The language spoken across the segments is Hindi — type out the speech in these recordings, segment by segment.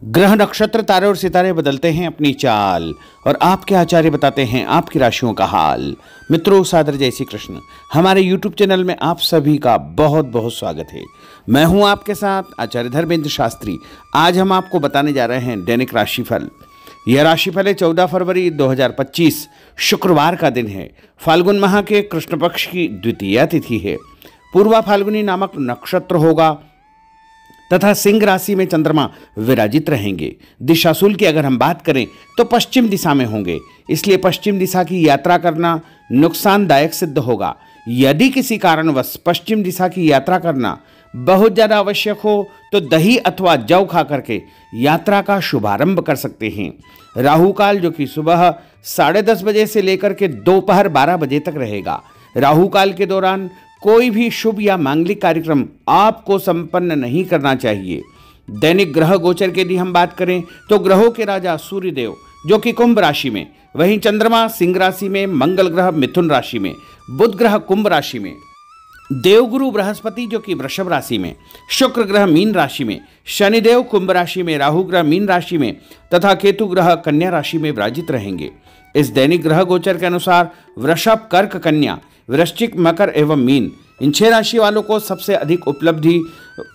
ग्रह नक्षत्र तारे और सितारे बदलते हैं अपनी चाल और आपके आचार्य बताते हैं आपकी राशियों का हाल। मित्रों, सादर जय श्री कृष्ण। हमारे YouTube चैनल में आप सभी का बहुत बहुत स्वागत है। मैं हूं आपके साथ आचार्य धर्मेंद्र शास्त्री। आज हम आपको बताने जा रहे हैं दैनिक राशिफल। यह राशिफल है 14 फरवरी 2025 शुक्रवार का दिन है। फाल्गुन माह के कृष्ण पक्ष की द्वितीया तिथि है। पूर्वा फाल्गुनी नामक नक्षत्र होगा तथा सिंह राशि में चंद्रमा विराजित रहेंगे। दिशाशूल की अगर हम बात करें तो पश्चिम दिशा में होंगे, इसलिए पश्चिम दिशा की यात्रा करना नुकसानदायक सिद्ध होगा। यदि किसी कारणवश पश्चिम दिशा की यात्रा करना बहुत ज़्यादा आवश्यक हो तो दही अथवा जौ खा करके यात्रा का शुभारंभ कर सकते हैं। राहु काल जो कि सुबह 10:30 बजे से लेकर के दोपहर 12 बजे तक रहेगा। राहु काल के दौरान कोई भी शुभ या मांगलिक कार्यक्रम आपको संपन्न नहीं करना चाहिए। दैनिक ग्रह गोचर की यदि हम बात करें तो ग्रहों के राजा सूर्यदेव जो कि कुंभ राशि में, वहीं चंद्रमा सिंह राशि में, मंगल ग्रह मिथुन राशि में, बुध ग्रह कुंभ राशि में, देवगुरु बृहस्पति जो कि वृषभ राशि में, शुक्र ग्रह मीन राशि में, शनिदेव कुंभ राशि में, राहु ग्रह मीन राशि में तथा केतु ग्रह कन्या राशि में विराजित रहेंगे। इस दैनिक ग्रह गोचर के अनुसार वृषभ, कर्क, कन्या, वृश्चिक, मकर एवं मीन, इन 6 राशि वालों को सबसे अधिक उपलब्धि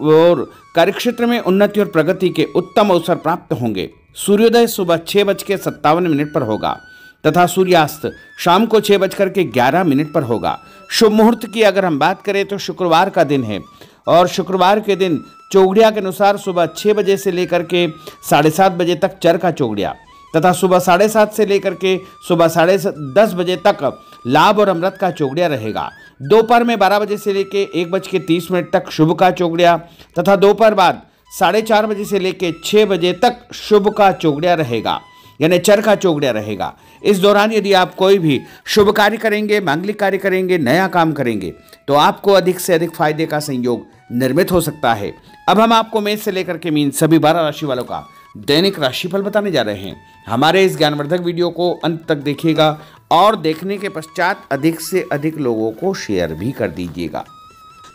और कार्यक्षेत्र में उन्नति और प्रगति के उत्तम अवसर प्राप्त होंगे। सूर्योदय सुबह 6:57 पर होगा तथा सूर्यास्त शाम को 6:11 पर होगा। शुभ मुहूर्त की अगर हम बात करें तो शुक्रवार का दिन है और शुक्रवार के दिन चौगड़िया के अनुसार सुबह 6 बजे से लेकर के 7:30 बजे तक चर का चौगड़िया तथा सुबह 7:30 से लेकर के सुबह 10:30 बजे तक लाभ और अमृत का चौगड़िया रहेगा। दोपहर में 12 बजे से लेकर 1:30 तक शुभ का चौगड़िया तथा दोपहर बाद 4:30 बजे से लेकर 6 बजे तक शुभ का चौगड़िया रहेगा, यानी चर का चौगड़िया रहेगा। इस दौरान यदि आप कोई भी शुभ कार्य करेंगे, मांगलिक कार्य करेंगे, नया काम करेंगे तो आपको अधिक से अधिक फायदे का संयोग निर्मित हो सकता है। अब हम आपको मेष से लेकर के मीन सभी 12 राशि वालों का दैनिक राशिफल बताने जा रहे हैं। हमारे इस ज्ञानवर्धक वीडियो को अंत तक देखिएगा और देखने के पश्चात अधिक से अधिक लोगों को शेयर भी कर दीजिएगा।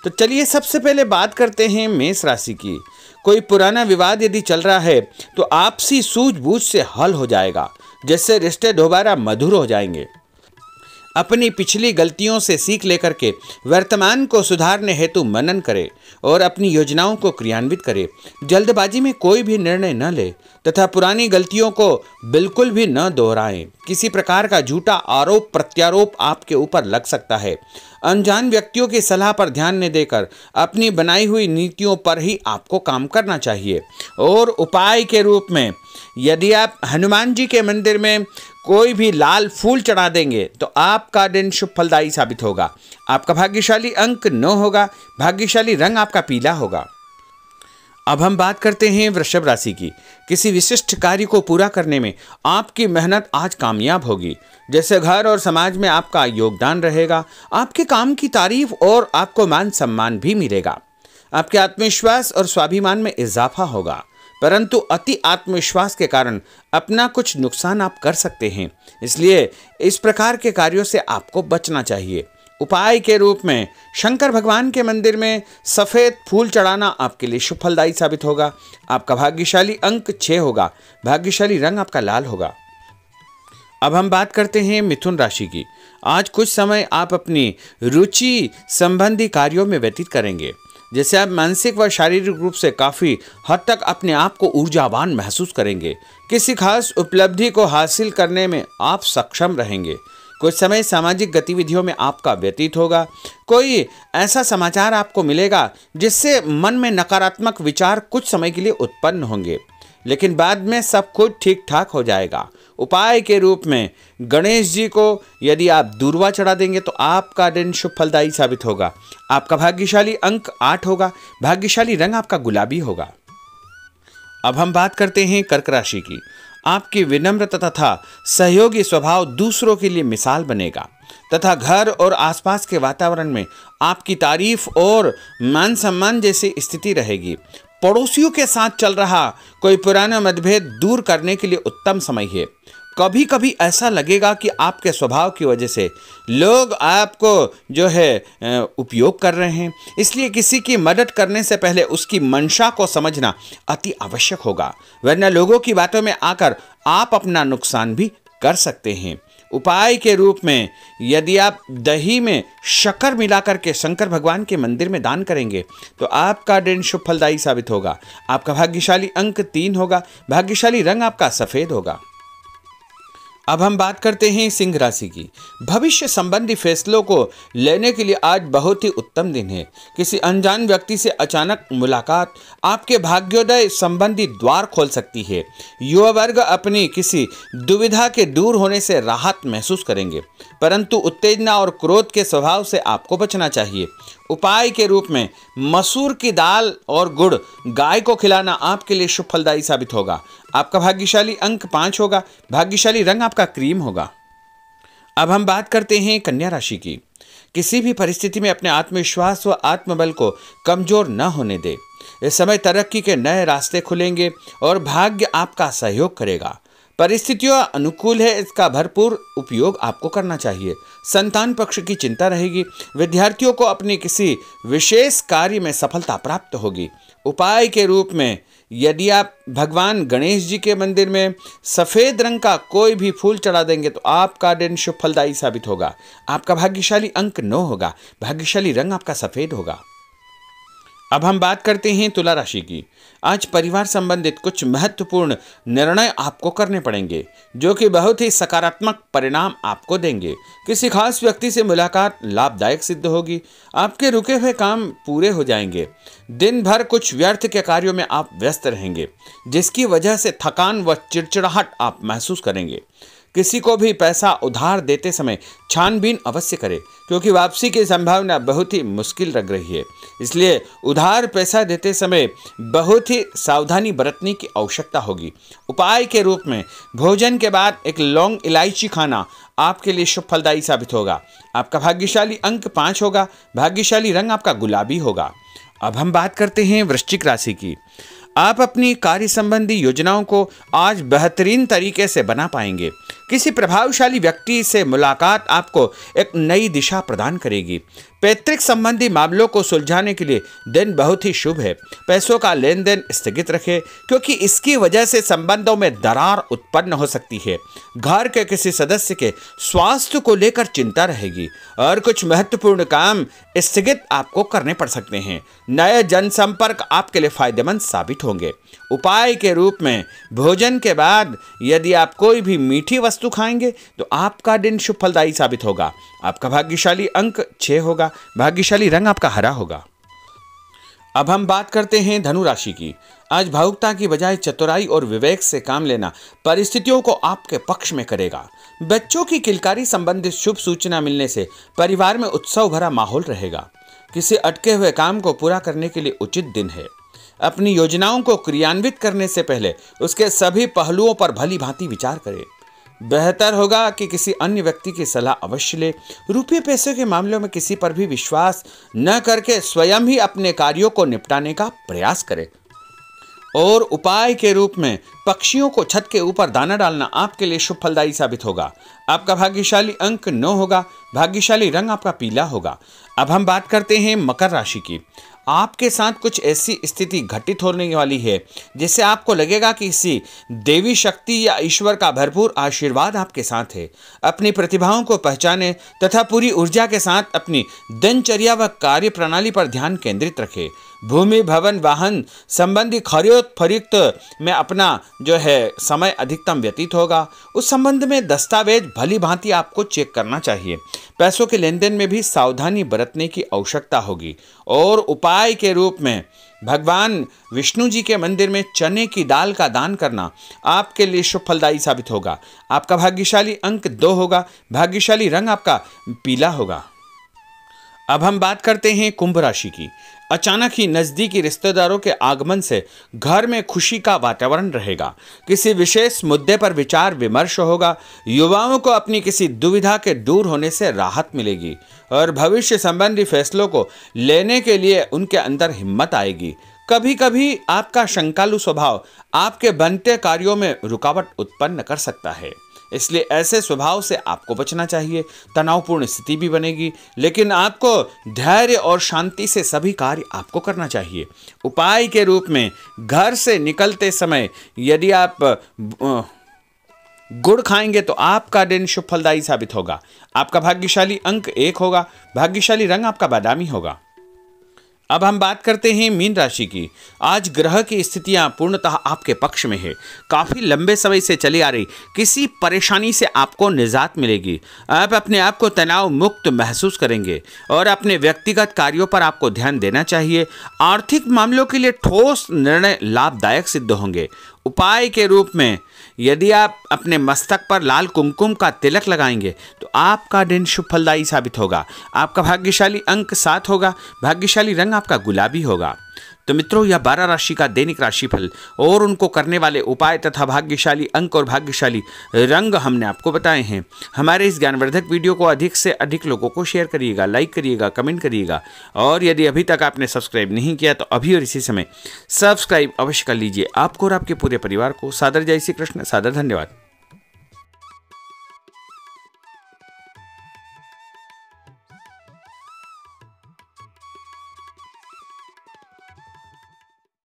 तो चलिए सबसे पहले बात करते हैं मेष राशि की। कोई पुराना विवाद यदि चल रहा है तो आपसी सूझबूझ से हल हो जाएगा, जिससे रिश्ते दोबारा मधुर हो जाएंगे। अपनी पिछली गलतियों से सीख लेकर के वर्तमान को सुधारने हेतु मनन करें और अपनी योजनाओं को क्रियान्वित करें। जल्दबाजी में कोई भी निर्णय न ले तथा पुरानी गलतियों को बिल्कुल भी न दोहराएं। किसी प्रकार का झूठा आरोप प्रत्यारोप आपके ऊपर लग सकता है। अनजान व्यक्तियों की सलाह पर ध्यान न देकर अपनी बनाई हुई नीतियों पर ही आपको काम करना चाहिए। और उपाय के रूप में यदि आप हनुमान जी के मंदिर में कोई भी लाल फूल चढ़ा देंगे तो आपका दिन शुभ फलदायी साबित होगा। आपका भाग्यशाली अंक 9 होगा। भाग्यशाली रंग आपका पीला होगा। अब हम बात करते हैं वृषभ राशि की। किसी विशिष्ट कार्य को पूरा करने में आपकी मेहनत आज कामयाब होगी। जैसे घर और समाज में आपका योगदान रहेगा, आपके काम की तारीफ और आपको मान सम्मान भी मिलेगा। आपके आत्मविश्वास और स्वाभिमान में इजाफा होगा, परंतु अति आत्मविश्वास के कारण अपना कुछ नुकसान आप कर सकते हैं, इसलिए इस प्रकार के कार्यों से आपको बचना चाहिए। उपाय के रूप में शंकर भगवान के मंदिर में सफ़ेद फूल चढ़ाना आपके लिए शुभ फलदायी साबित होगा। आपका भाग्यशाली अंक 6 होगा। भाग्यशाली रंग आपका लाल होगा। अब हम बात करते हैं मिथुन राशि की। आज कुछ समय आप अपनी रुचि संबंधी कार्यों में व्यतीत करेंगे, जैसे आप मानसिक व शारीरिक रूप से काफ़ी हद तक अपने आप को ऊर्जावान महसूस करेंगे। किसी खास उपलब्धि को हासिल करने में आप सक्षम रहेंगे। कुछ समय सामाजिक गतिविधियों में आपका व्यतीत होगा। कोई ऐसा समाचार आपको मिलेगा जिससे मन में नकारात्मक विचार कुछ समय के लिए उत्पन्न होंगे, लेकिन बाद में सब कुछ ठीक ठाक हो जाएगा। उपाय के रूप में गणेश जी को यदि आप दूर्वा चढ़ा देंगे तो आपका दिन शुभ फलदायी साबित होगा। आपका भाग्यशाली अंक 8 होगा। भाग्यशाली रंग आपका गुलाबी होगा। अब हम बात करते हैं कर्क राशि की। आपकी विनम्र तथा सहयोगी स्वभाव दूसरों के लिए मिसाल बनेगा तथा घर और आसपास के वातावरण में आपकी तारीफ और मान सम्मान जैसी स्थिति रहेगी। पड़ोसियों के साथ चल रहा कोई पुराना मतभेद दूर करने के लिए उत्तम समय है। कभी कभी ऐसा लगेगा कि आपके स्वभाव की वजह से लोग आपको जो है उपयोग कर रहे हैं, इसलिए किसी की मदद करने से पहले उसकी मंशा को समझना अति आवश्यक होगा, वरना लोगों की बातों में आकर आप अपना नुकसान भी कर सकते हैं। उपाय के रूप में यदि आप दही में शक्कर मिलाकर के शंकर भगवान के मंदिर में दान करेंगे तो आपका दिन शुभ फलदायी साबित होगा। आपका भाग्यशाली अंक 3 होगा। भाग्यशाली रंग आपका सफेद होगा। अब हम बात करते हैं सिंह राशि की। भविष्य संबंधी फैसलों को लेने के लिए आज बहुत ही उत्तम दिन है। किसी अनजान व्यक्ति से अचानक मुलाकात आपके भाग्योदय संबंधी द्वार खोल सकती है। युवा वर्ग अपनी किसी दुविधा के दूर होने से राहत महसूस करेंगे, परंतु उत्तेजना और क्रोध के स्वभाव से आपको बचना चाहिए। उपाय के रूप में मसूर की दाल और गुड़ गाय को खिलाना आपके लिए शुभ फलदायी साबित होगा। आपका भाग्यशाली अंक 5 होगा। भाग्यशाली रंग आपका क्रीम होगा। अब हम बात करते हैं कन्या राशि की। किसी भी परिस्थिति में अपने आत्मविश्वास व आत्मबल को कमजोर न होने दे। इस समय तरक्की के नए रास्ते खुलेंगे और भाग्य आपका सहयोग करेगा। परिस्थितियां अनुकूल है, इसका भरपूर उपयोग आपको करना चाहिए। संतान पक्ष की चिंता रहेगी। विद्यार्थियों को अपने किसी विशेष कार्य में सफलता प्राप्त होगी। उपाय के रूप में यदि आप भगवान गणेश जी के मंदिर में सफेद रंग का कोई भी फूल चढ़ा देंगे तो आपका दिन शुभ फलदायी साबित होगा। आपका भाग्यशाली अंक 9 होगा। भाग्यशाली रंग आपका सफेद होगा। अब हम बात करते हैं तुला राशि की। आज परिवार संबंधित कुछ महत्वपूर्ण निर्णय आपको करने पड़ेंगे जो कि बहुत ही सकारात्मक परिणाम आपको देंगे। किसी खास व्यक्ति से मुलाकात लाभदायक सिद्ध होगी। आपके रुके हुए काम पूरे हो जाएंगे। दिन भर कुछ व्यर्थ के कार्यों में आप व्यस्त रहेंगे, जिसकी वजह से थकान व चिड़चिड़ाहट आप महसूस करेंगे। किसी को भी पैसा उधार देते समय छानबीन अवश्य करें, क्योंकि वापसी की संभावना बहुत ही मुश्किल लग रही है। इसलिए उधार पैसा देते समय बहुत ही सावधानी बरतने की आवश्यकता होगी। उपाय के रूप में भोजन के बाद एक लौंग इलायची खाना आपके लिए शुभ फलदायी साबित होगा। आपका भाग्यशाली अंक 5 होगा। भाग्यशाली रंग आपका गुलाबी होगा। अब हम बात करते हैं वृश्चिक राशि की। आप अपनी कार्य संबंधी योजनाओं को आज बेहतरीन तरीके से बना पाएंगे। किसी प्रभावशाली व्यक्ति से मुलाकात आपको एक नई दिशा प्रदान करेगी। पैतृक संबंधी मामलों को सुलझाने के लिए दिन बहुत ही शुभ है। पैसों का लेन देन स्थगित रखें, क्योंकि इसकी वजह से संबंधों में दरार उत्पन्न हो सकती है। घर के किसी सदस्य के स्वास्थ्य को लेकर चिंता रहेगी और कुछ महत्वपूर्ण काम स्थगित आपको करने पड़ सकते हैं। नए जनसंपर्क आपके लिए फायदेमंद साबित होंगे। उपाय के रूप में भोजन के बाद यदि आप कोई भी मीठी वस्तु खाएंगे तो आपका दिन शुभ फलदायी साबित होगा। आपका भाग्यशाली अंक 6 होगा। भाग्यशाली रंग आपका हरा होगा। अब हम बात करते हैं धनु राशि की। आज भावुकता की बजाय चतुराई और विवेक से काम लेना परिस्थितियों को आपके पक्ष में करेगा। बच्चों की किलकारी संबंधित शुभ सूचना मिलने से परिवार में उत्सव भरा माहौल रहेगा। किसी अटके हुए काम को पूरा करने के लिए उचित दिन है। अपनी योजनाओं को क्रियान्वित करने से पहले उसके सभी पहलुओं पर भली भांति विचार करें। बेहतर होगा कि किसी अन्य व्यक्ति की सलाह अवश्य ले। रुपये पैसे के मामलों में किसी पर भी विश्वास न करके स्वयं ही अपने कार्यों को निपटाने का प्रयास करें। और उपाय के रूप में पक्षियों को छत के ऊपर दाना डालना आपके लिए शुभ फलदायी साबित होगा। आपका भाग्यशाली अंक 9 होगा। भाग्यशाली रंग आपका पीला होगा। अब हम बात करते हैं मकर राशि की। आपके साथ कुछ ऐसी स्थिति घटित होने वाली है जिससे आपको लगेगा कि किसी देवी शक्ति या ईश्वर का भरपूर आशीर्वाद आपके साथ है। अपनी प्रतिभाओं को पहचानें तथा पूरी ऊर्जा के साथ अपनी दिनचर्या व कार्य प्रणाली पर ध्यान केंद्रित रखें। भूमि भवन वाहन संबंधी खरीद फरोख्त में अपना जो है समय अधिकतम व्यतीत होगा। उस संबंध में दस्तावेज भली भांति आपको चेक करना चाहिए। पैसों के लेन देन में भी सावधानी बरतने की आवश्यकता होगी। और उपाय के रूप में भगवान विष्णु जी के मंदिर में चने की दाल का दान करना आपके लिए शुभ फलदायी साबित होगा। आपका भाग्यशाली अंक 2 होगा। भाग्यशाली रंग आपका पीला होगा। अब हम बात करते हैं कुंभ राशि की। अचानक ही नज़दीकी रिश्तेदारों के आगमन से घर में खुशी का वातावरण रहेगा। किसी विशेष मुद्दे पर विचार विमर्श होगा। युवाओं को अपनी किसी दुविधा के दूर होने से राहत मिलेगी और भविष्य संबंधी फैसलों को लेने के लिए उनके अंदर हिम्मत आएगी। कभी कभी आपका शंकालु स्वभाव आपके बनते कार्यों में रुकावट उत्पन्न कर सकता है। इसलिए ऐसे स्वभाव से आपको बचना चाहिए। तनावपूर्ण स्थिति भी बनेगी, लेकिन आपको धैर्य और शांति से सभी कार्य आपको करना चाहिए। उपाय के रूप में घर से निकलते समय यदि आप गुड़ खाएंगे तो आपका दिन शुभ फलदायी साबित होगा। आपका भाग्यशाली अंक 1 होगा। भाग्यशाली रंग आपका बादामी होगा। अब हम बात करते हैं मीन राशि की। आज ग्रह की स्थितियां पूर्णतः आपके पक्ष में है। काफ़ी लंबे समय से चली आ रही किसी परेशानी से आपको निजात मिलेगी। आप अपने आप को तनाव मुक्त महसूस करेंगे और अपने व्यक्तिगत कार्यों पर आपको ध्यान देना चाहिए। आर्थिक मामलों के लिए ठोस निर्णय लाभदायक सिद्ध होंगे। उपाय के रूप में यदि आप अपने मस्तक पर लाल कुमकुम का तिलक लगाएंगे तो आपका दिन शुभ फलदायी साबित होगा। आपका भाग्यशाली अंक 7 होगा। भाग्यशाली रंग आपका गुलाबी होगा। तो मित्रों, यह 12 राशि का दैनिक राशिफल और उनको करने वाले उपाय तथा भाग्यशाली अंक और भाग्यशाली रंग हमने आपको बताए हैं। हमारे इस ज्ञानवर्धक वीडियो को अधिक से अधिक लोगों को शेयर करिएगा, लाइक करिएगा, कमेंट करिएगा और यदि अभी तक आपने सब्सक्राइब नहीं किया तो अभी और इसी समय सब्सक्राइब अवश्य कर लीजिए। आपको और आपके पूरे परिवार को सादर जय श्री कृष्ण, सादर धन्यवाद।